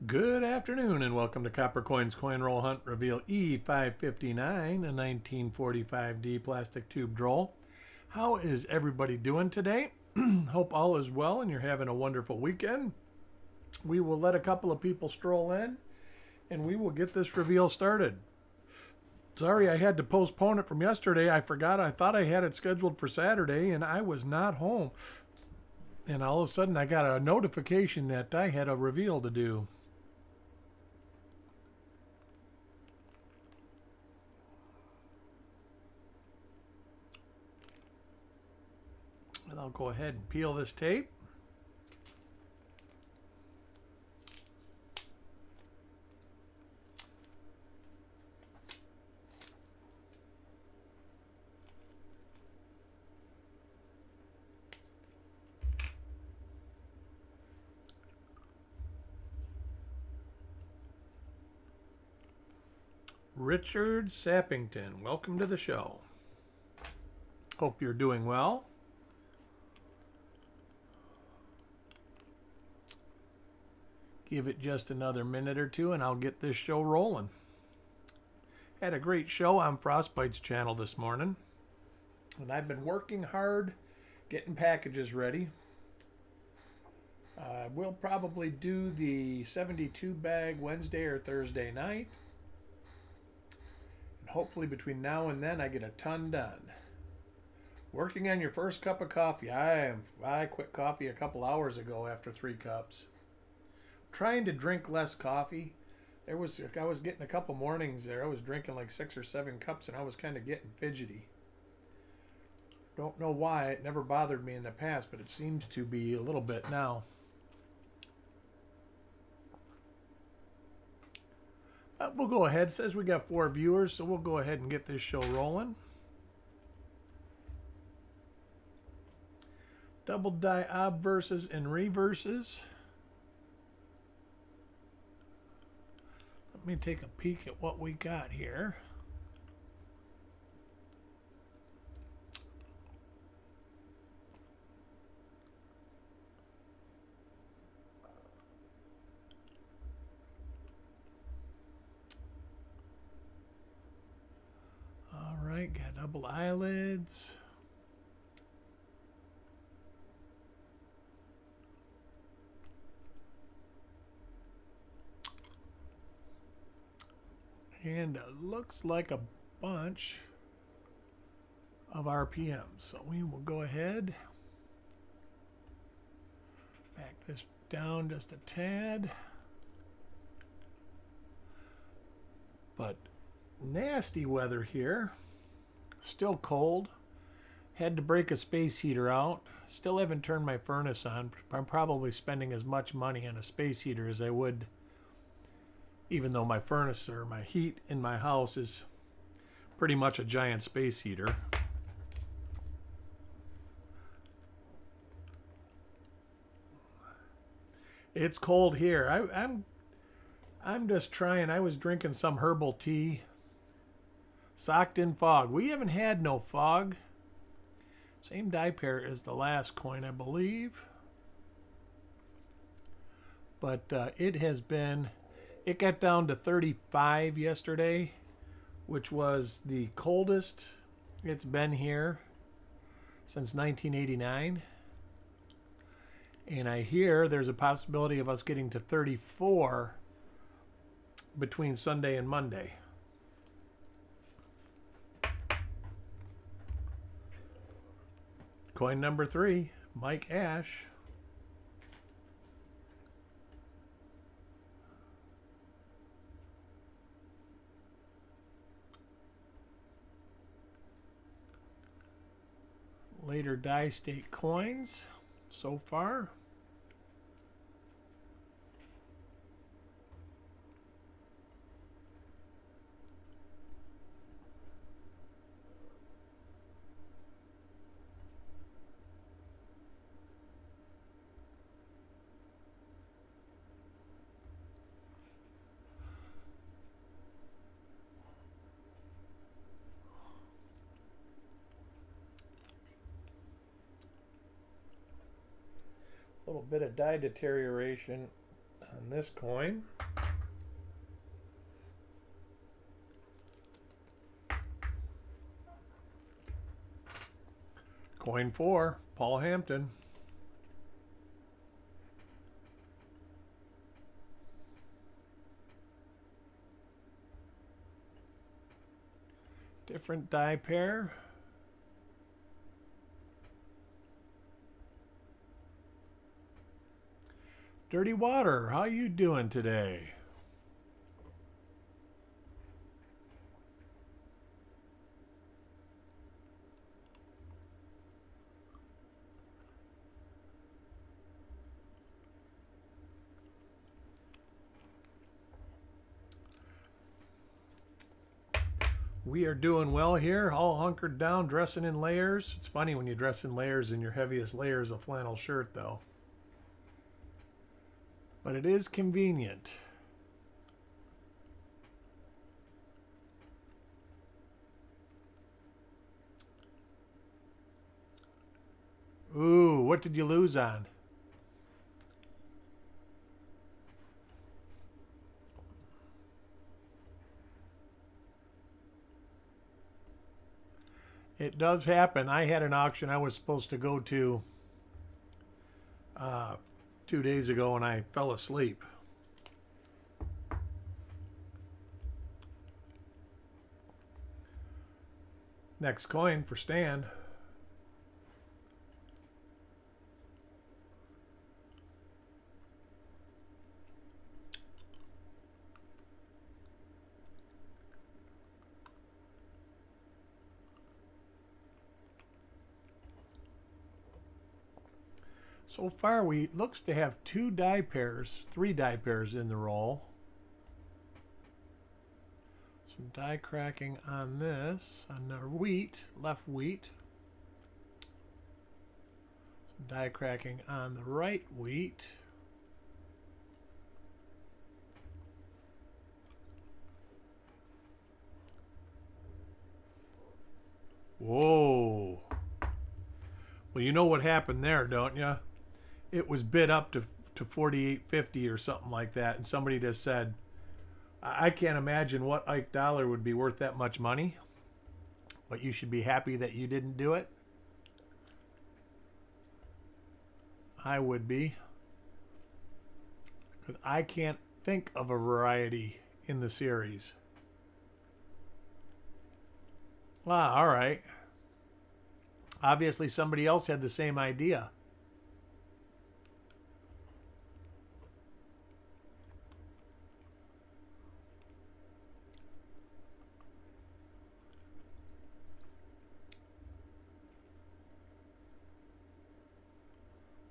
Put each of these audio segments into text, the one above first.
Good afternoon and welcome to Copper Coins Coin Roll Hunt Reveal E559, a 1945D plastic tube roll. How is everybody doing today? Hope all is well and you're having a wonderful weekend. We will let a couple of people stroll in and we will get this reveal started. Sorry I had to postpone it from yesterday. I forgot. I thought I had it scheduled for Saturday and I was not home. And all of a sudden I got a notification that I had a reveal to do. And I'll go ahead and peel this tape. Richard Sappington, welcome to the show. Hope you're doing well. Give it just another minute or two and I'll get this show rolling. Had a great show on Frostbite's channel this morning. And I've been working hard getting packages ready. We'll probably do the 72 bag Wednesday or Thursday night. And hopefully between now and then I get a ton done. Working on your first cup of coffee. I quit coffee a couple hours ago after 3 cups. Trying to drink less coffee. I was getting a couple mornings there. I was drinking like 6 or 7 cups and I was kind of getting fidgety. Don't know why. It never bothered me in the past, but it seems to be a little bit now. We'll go ahead. It says we got 4 viewers, so we'll go ahead and get this show rolling. Double die obverses and reverses. Let me take a peek at what we got here. All right, got double eyelids. And it looks like a bunch of RPMs. So we will go ahead, back this down just a tad. But nasty weather here. Still cold. Had to break a space heater out. Still haven't turned my furnace on. I'm probably spending as much money on a space heater as I would, even though my furnace or my heat in my house is pretty much a giant space heater. It's cold here. I'm just trying. I was drinking some herbal tea. Socked in fog. We haven't had no fog. Same die pair as the last coin, I believe. But it has been... It got down to 35 yesterday, which was the coldest it's been here since 1989. And I hear there's a possibility of us getting to 34 between Sunday and Monday. Coin number 3, Mike Ash. Later die state coins so far. A little bit of die deterioration on this coin. Coin 4, Paul Hampton. Different die pair. Dirty Water, how you doing today? We are doing well here, all hunkered down, dressing in layers. It's funny when you dress in layers in your heaviest layers of flannel shirt, though. But it is convenient. Ooh, what did you lose on? It does happen. I had an auction I was supposed to go to 2 days ago and I fell asleep. Next coin for Stan. So far, we looks to have three die pairs in the roll. Some die cracking on this, on the wheat, left wheat. Some die cracking on the right wheat. Whoa. Well, you know what happened there, don't you? It was bid up to $48.50 or something like that, and somebody just said, I can't imagine what Ike Dollar would be worth that much money, but you should be happy that you didn't do it. I would be, because I can't think of a variety in the series. Ah, all right. Obviously somebody else had the same idea.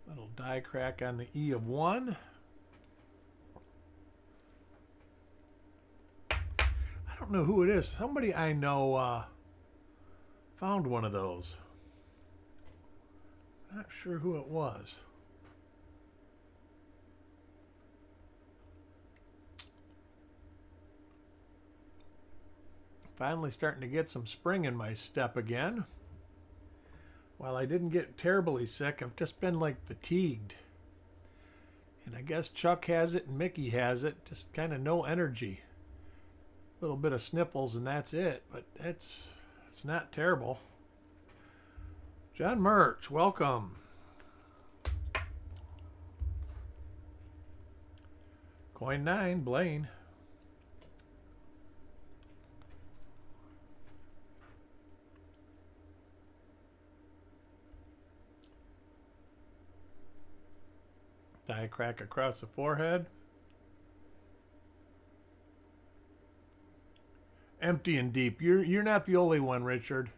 Little die crack on the E of 1. I don't know who it is. Somebody I know found one of those. Not sure who it was. Finally starting to get some spring in my step again. While I didn't get terribly sick, I've just been like fatigued. And I guess Chuck has it and Mickey has it. Just kind of no energy. A little bit of sniffles and that's it. But it's not terrible. John Murch, welcome. Coin 9, Blaine. Die crack across the forehead. Empty and deep. You're not the only one, Richard.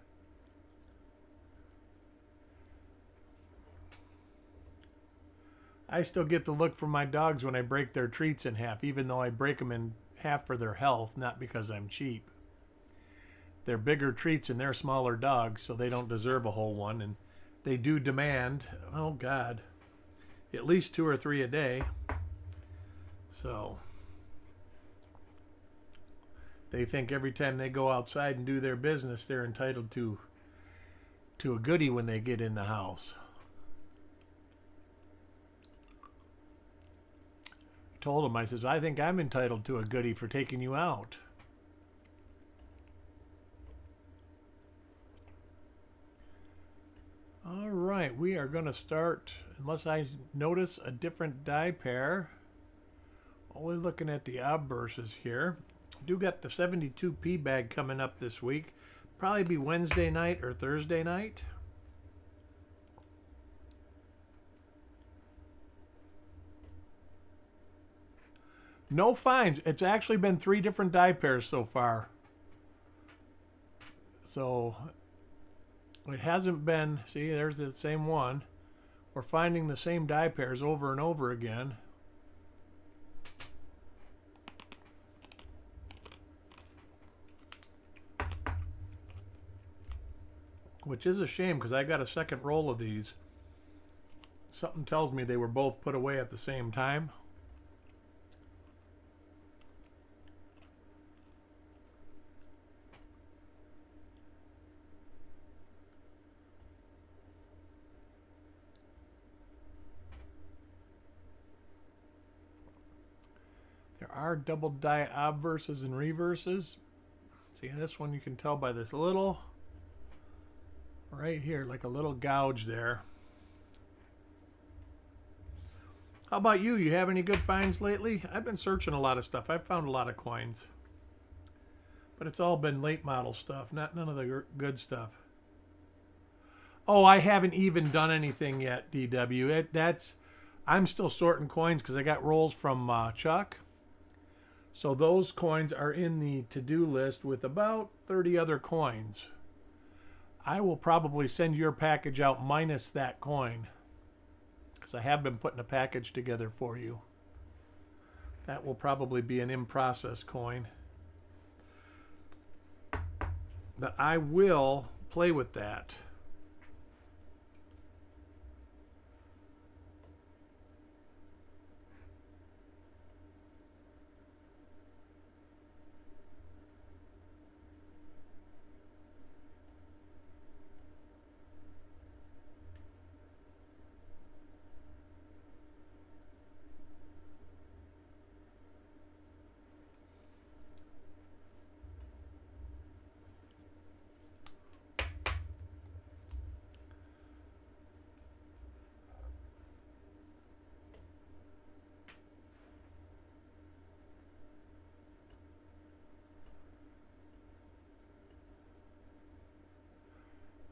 I still get the look from my dogs when I break their treats in half, even though I break them in half for their health, not because I'm cheap. They're bigger treats and they're smaller dogs, so they don't deserve a whole one, and they do demand, oh God, at least 2 or 3 a day. So they think every time they go outside and do their business, they're entitled to a goodie when they get in the house. I told him, I says, I think I'm entitled to a goodie for taking you out. All right, we are going to start, unless I notice a different die pair. Only looking at the obverses here. I do got the 72p bag coming up this week. Probably be Wednesday night or Thursday night. No finds. It's actually been 3 different die pairs so far. So it hasn't been, see, there's the same one. We're finding the same die pairs over and over again. Which is a shame because I got a second roll of these. Something tells me they were both put away at the same time. There are double die obverses and reverses. See, this one you can tell by this little, right here, like a little gouge there. How about you? You have any good finds lately? I've been searching a lot of stuff. I've found a lot of coins. But it's all been late model stuff, none of the good stuff. Oh, I haven't even done anything yet, DW. I'm still sorting coins because I got rolls from Chuck. So those coins are in the to-do list with about 30 other coins. I will probably send your package out minus that coin, because I have been putting a package together for you. That will probably be an in-process coin. But I will play with that.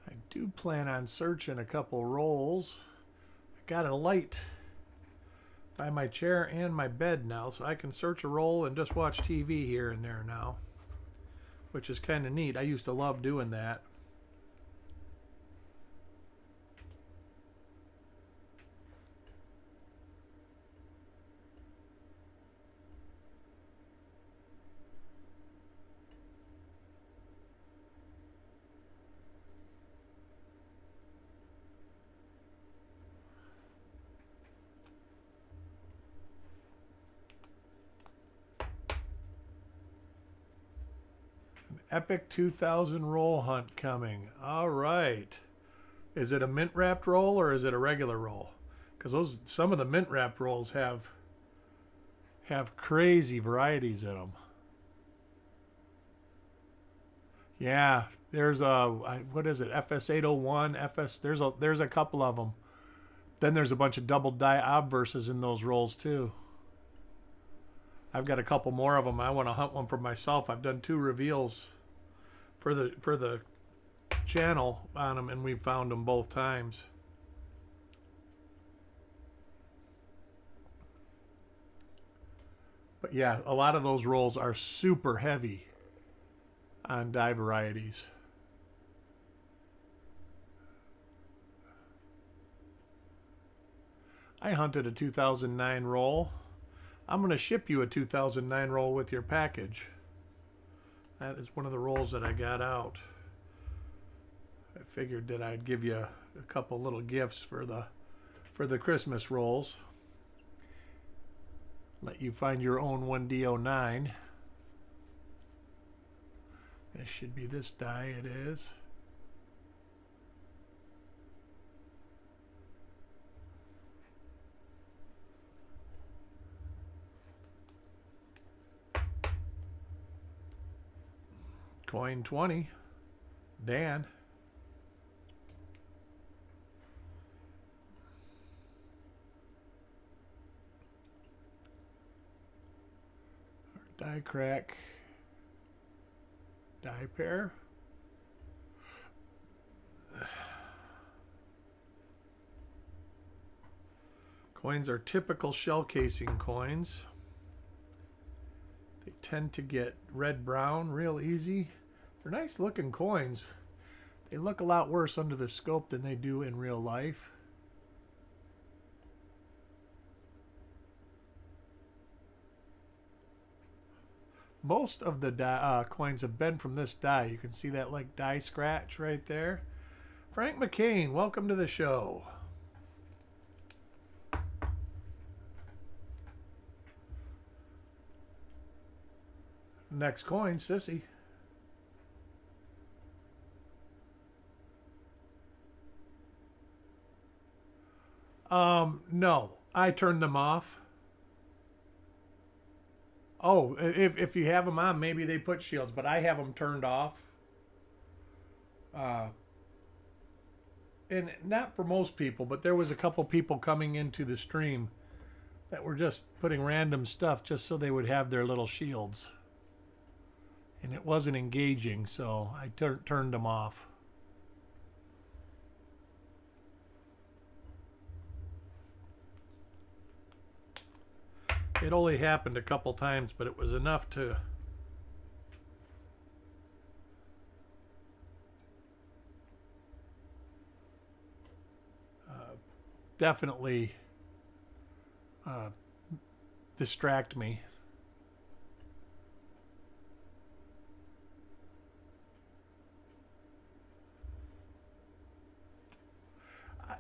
I do plan on searching a couple rolls. I got a light by my chair and my bed now, so I can search a roll and just watch TV here and there now, which is kind of neat. I used to love doing that. Epic 2000 roll hunt coming. All right. Is it a mint wrapped roll or is it a regular roll? Because some of the mint wrapped rolls have crazy varieties in them. Yeah, there's a what is it? FS801, there's a couple of them. Then there's a bunch of double die obverses in those rolls too. I've got a couple more of them. I want to hunt one for myself. I've done 2 reveals for the channel on them, and we found them both times. But yeah, a lot of those rolls are super heavy on die varieties. I hunted a 2009 roll. I'm going to ship you a 2009 roll with your package. That is one of the rolls that I got out. I figured that I'd give you a couple little gifts for the Christmas rolls. Let you find your own 1D09. This should be this die, it is. Coin 20, Dan. Die crack. Die pair. Coins are typical shell casing coins. They tend to get red-brown real easy. They're nice looking coins. They look a lot worse under the scope than they do in real life. Most of the coins have been from this die. You can see that like die scratch right there. Frank McCain, welcome to the show. Next coin, Sissy. No, I turned them off. Oh, if you have them on, maybe they put shields, but I have them turned off. And not for most people, but there was a couple people coming into the stream that were just putting random stuff just so they would have their little shields. And it wasn't engaging, so I turned them off. It only happened a couple times, but it was enough to definitely distract me.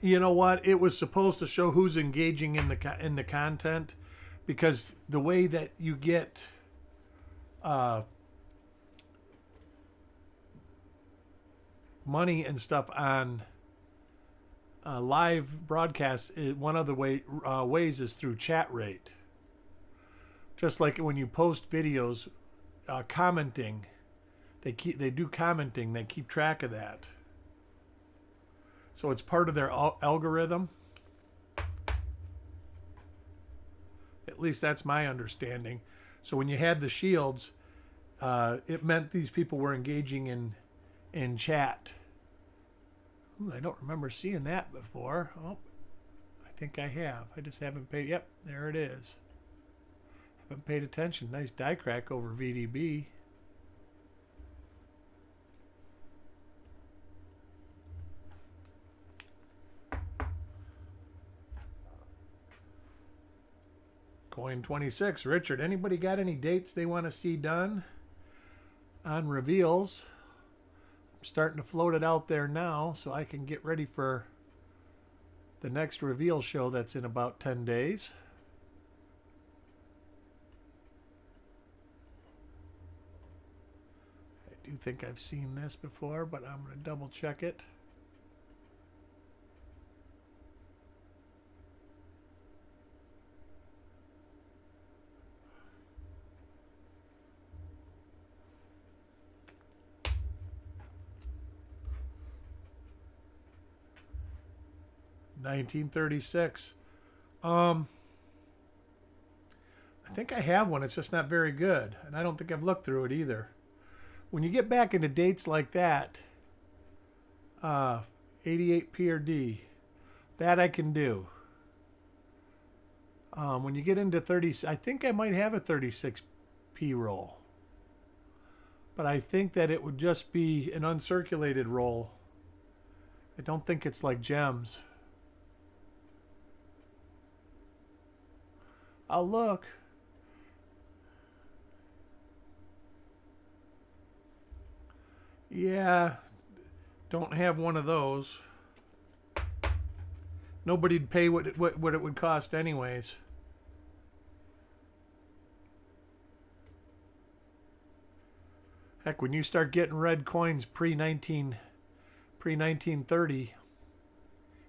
You know what? It was supposed to show who's engaging in the content, because the way that you get money and stuff on live broadcasts, one of the ways is through chat rate. Just like when you post videos, commenting, they do commenting. They keep track of that. So it's part of their algorithm. At least that's my understanding. So when you had the shields, it meant these people were engaging in chat. Ooh, I don't remember seeing that before. Oh, I think I have. I just haven't paid. Yep, there it is. Haven't paid attention. Nice die crack over VDB. Coin 26. Richard, anybody got any dates they want to see done on reveals? I'm starting to float it out there now so I can get ready for the next reveal show that's in about 10 days. I do think I've seen this before, but I'm going to double check it. $19.36. I think I have one. It's just not very good, and I don't think I've looked through it either. When you get back into dates like that, 88p or D, that I can do. When you get into 30, I think I might have a 36p roll, but I think that it would just be an uncirculated roll. I don't think it's like gems. I'll look. Yeah, don't have one of those. Nobody'd pay what it would cost anyways. Heck, when you start getting red coins pre-1930,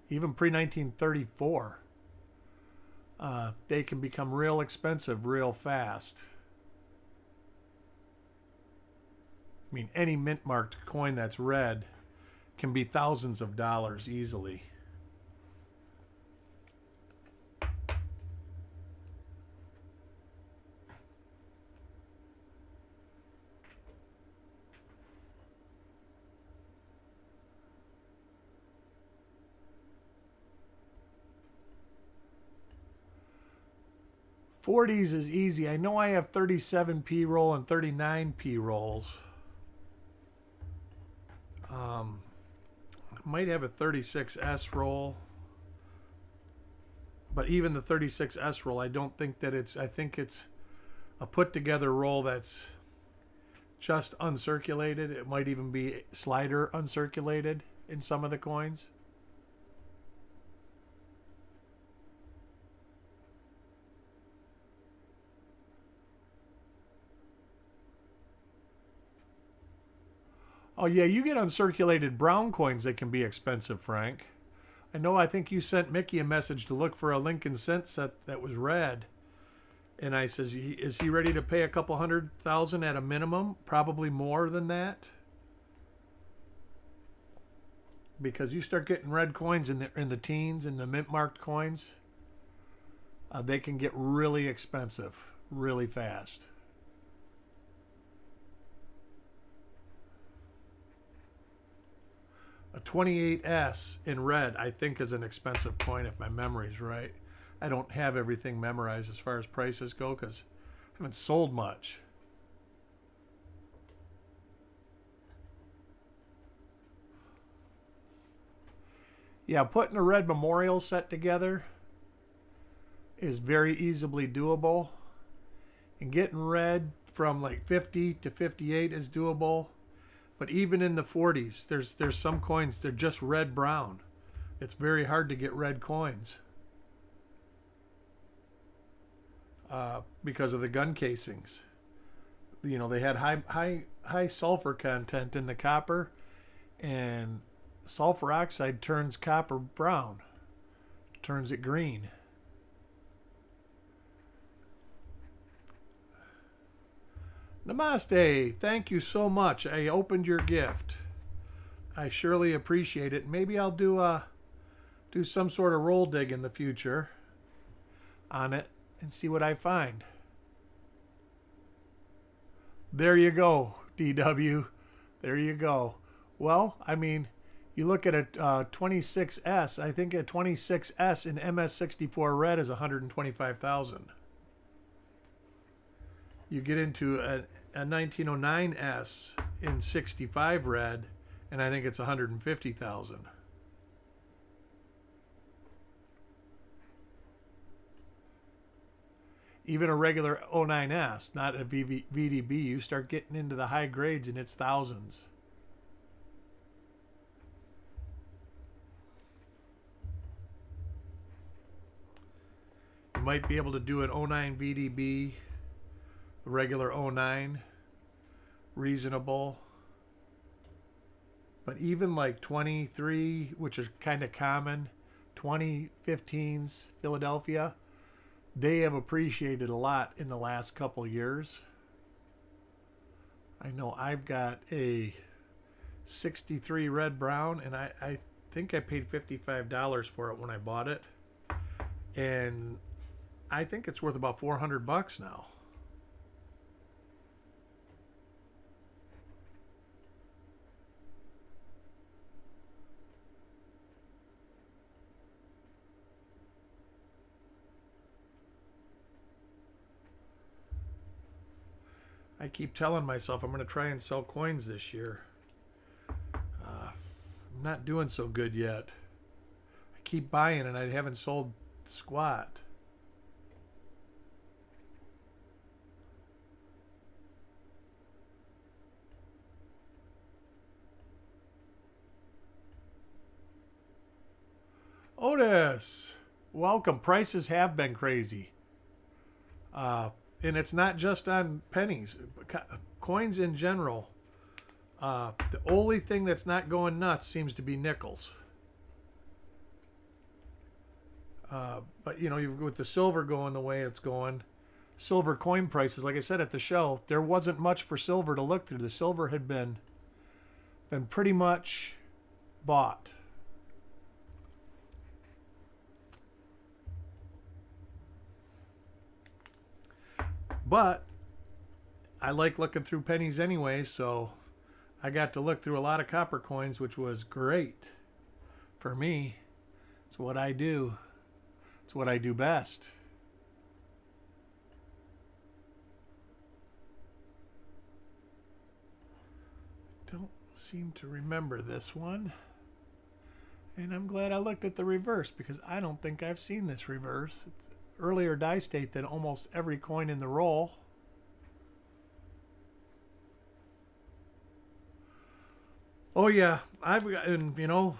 even pre-1934, they can become real expensive real fast. I mean, any mint marked coin that's red can be thousands of dollars easily. 40s is easy. I know I have 37p roll and 39p rolls. I might have a 36S roll. But even the 36S roll, I don't think that I think it's a put together roll that's just uncirculated. It might even be slider uncirculated in some of the coins. Oh yeah, you get uncirculated brown coins that can be expensive, Frank. I think you sent Mickey a message to look for a Lincoln cent set that was red. And I says, is he ready to pay a couple $100,000 at a minimum? Probably more than that. Because you start getting red coins in the teens and the mint marked coins, they can get really expensive really fast. A 28S in red, I think, is an expensive coin if my memory's right. I don't have everything memorized as far as prices go because I haven't sold much. Yeah, putting a red memorial set together is very easily doable. And getting red from like 50 to 58 is doable. But even in the 40s, there's some coins, they're just red brown. It's very hard to get red coins because of the gun casings. You know, they had high sulfur content in the copper, and sulfur oxide turns copper brown, turns it green. Namaste. Thank you so much. I opened your gift. I surely appreciate it. Maybe I'll do some sort of roll dig in the future on it and see what I find. There you go, DW. There you go. Well, I mean, you look at a 26S. I think a 26S in MS64 red is 125,000. You get into a 1909S in 65 red, and I think it's 150,000. Even a regular 09S, not a VDB, you start getting into the high grades and it's thousands. You might be able to do an 09 VDB, regular 09, reasonable. But even like 23, which is kind of common, 2015s, Philadelphia, they have appreciated a lot in the last couple years. I know I've got a 63 red brown, and I think I paid $55 for it when I bought it. And I think it's worth about $400 now. I keep telling myself I'm going to try and sell coins this year. I'm not doing so good yet. I keep buying and I haven't sold squat. Otis, welcome. Prices have been crazy. And it's not just on pennies, coins in general. The only thing that's not going nuts seems to be nickels. But you know, with the silver going the way it's going, silver coin prices, like I said at the show, there wasn't much for silver to look through. The silver had been pretty much bought. But I like looking through pennies anyway, so I got to look through a lot of copper coins, which was great for me. It's what I do. It's what I do best. seem to remember this one. And I'm glad I looked at the reverse because I don't think I've seen this reverse. It's earlier die state than almost every coin in the roll. Oh yeah, I've got, and you know,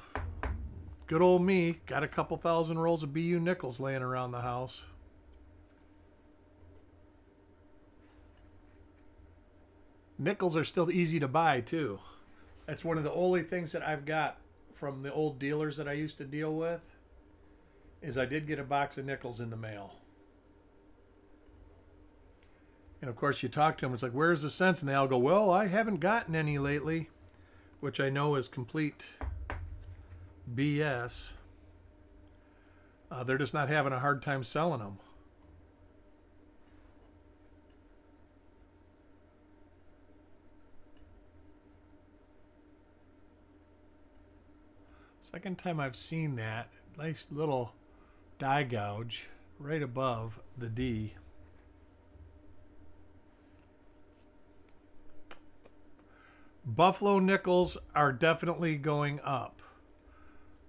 good old me, got a couple thousand rolls of BU nickels laying around the house. Nickels are still easy to buy too. That's one of the only things that I've got from the old dealers that I used to deal with, is I did get a box of nickels in the mail. And of course you talk to them, it's like, where's the cents? And they all go, well, I haven't gotten any lately, which I know is complete BS. They're just not having a hard time selling them. Second time I've seen that. Nice little die gouge right above the D. Buffalo nickels are definitely going up.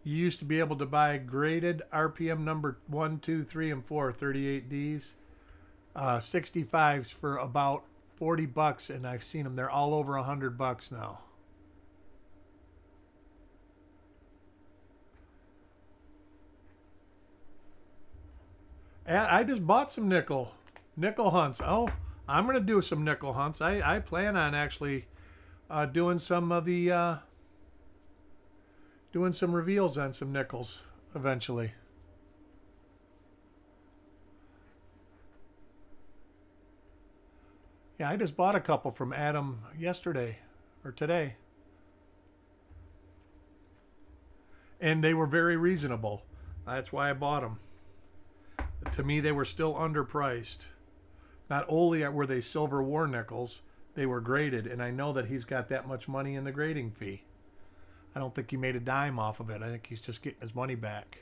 You used to be able to buy graded RPM number 1, 2, 3, and 4, 38Ds, 65s for about 40 bucks, and I've seen them. They're all over $100 now. And I just bought some nickel hunts. Oh, I'm going to do some nickel hunts. I plan on actually doing some of the doing some reveals on some nickels eventually. Yeah, I just bought a couple from Adam yesterday or today. And they were very reasonable. That's why I bought them. To me, they were still underpriced. Not only were they silver war nickels, they were graded, and I know that he's got that much money in the grading fee. I don't think he made a dime off of it. I think he's just getting his money back.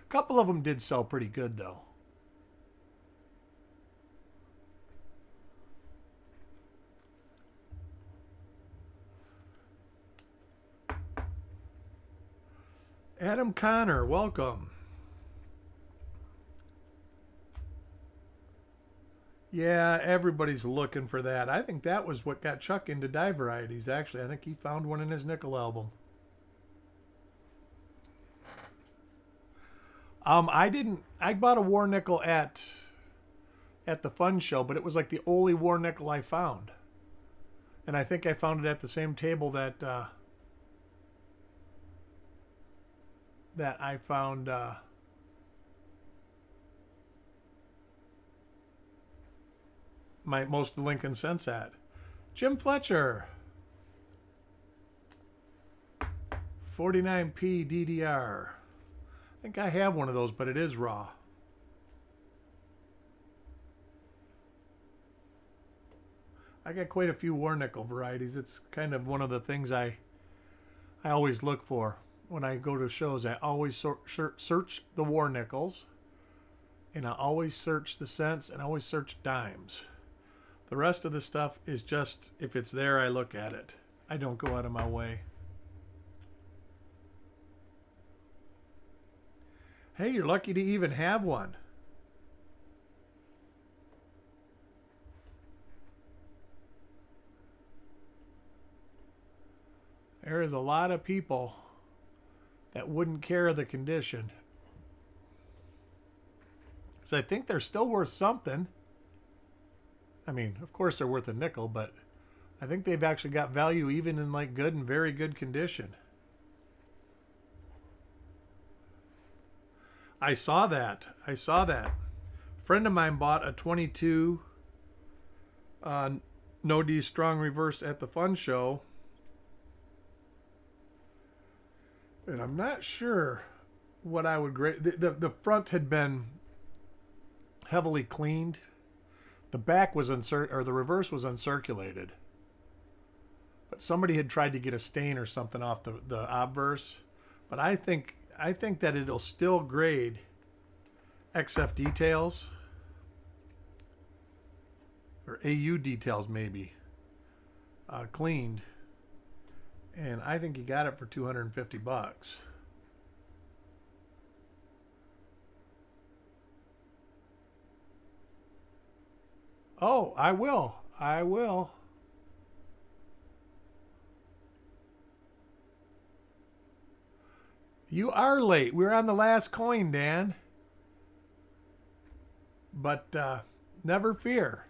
A couple of them did sell pretty good, though. Adam Connor, welcome. Yeah, everybody's looking for that. I think that was what got Chuck into die varieties, actually. I think he found one in his nickel album. I bought a war nickel at the fun show, but it was like the only war nickel I found. And I think I found it at the same table that I found my most Lincoln cents at. Jim Fletcher, 49p DDR. I think I have one of those, but it is raw. I got quite a few war nickel varieties. It's kind of one of the things I always look for when I go to shows. I always search the war nickels, and I always search the cents, and I always search dimes. The rest of the stuff is just, if it's there, I look at it. I don't go out of my way. Hey, you're lucky to even have one. There is a lot of people that wouldn't care the condition. So I think they're still worth something. I mean, of course they're worth a nickel, but I think they've actually got value even in like good and very good condition. I saw that. A friend of mine bought a 22 No D Strong reversed at the fun show. And I'm not sure what I would grade. The front had been heavily cleaned. The back was the reverse was uncirculated. But somebody had tried to get a stain or something off the obverse. But I think that it'll still grade XF details or AU details maybe cleaned. And I think he got it for 250 bucks. Oh, I will. I will. You are late. We're on the last coin, Dan. But never fear.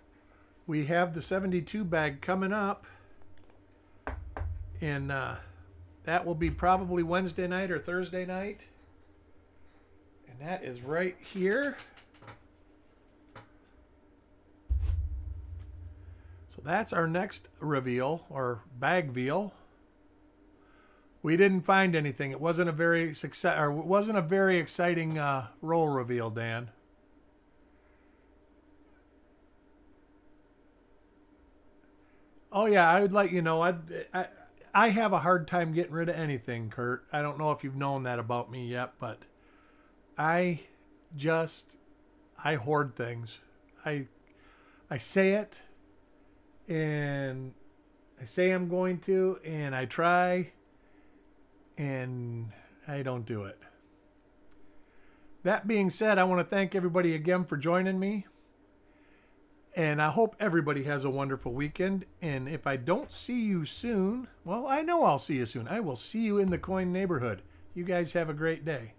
We have the 72 bag coming up. And that will be probably Wednesday night or Thursday night. And that is right here. So that's our next reveal, or bag veal. We didn't find anything. It wasn't a very exciting roll reveal, Dan. Oh yeah, I would let you know. I have a hard time getting rid of anything, Kurt. I don't know if you've known that about me yet, but I just I hoard things. I I say it, and I say I'm going to, and I try, and I don't do it. That being said, I want to thank everybody again for joining me. And I hope everybody has a wonderful weekend. And if I don't see you soon, well, I know I'll see you soon. I will see you in the coin neighborhood. You guys have a great day.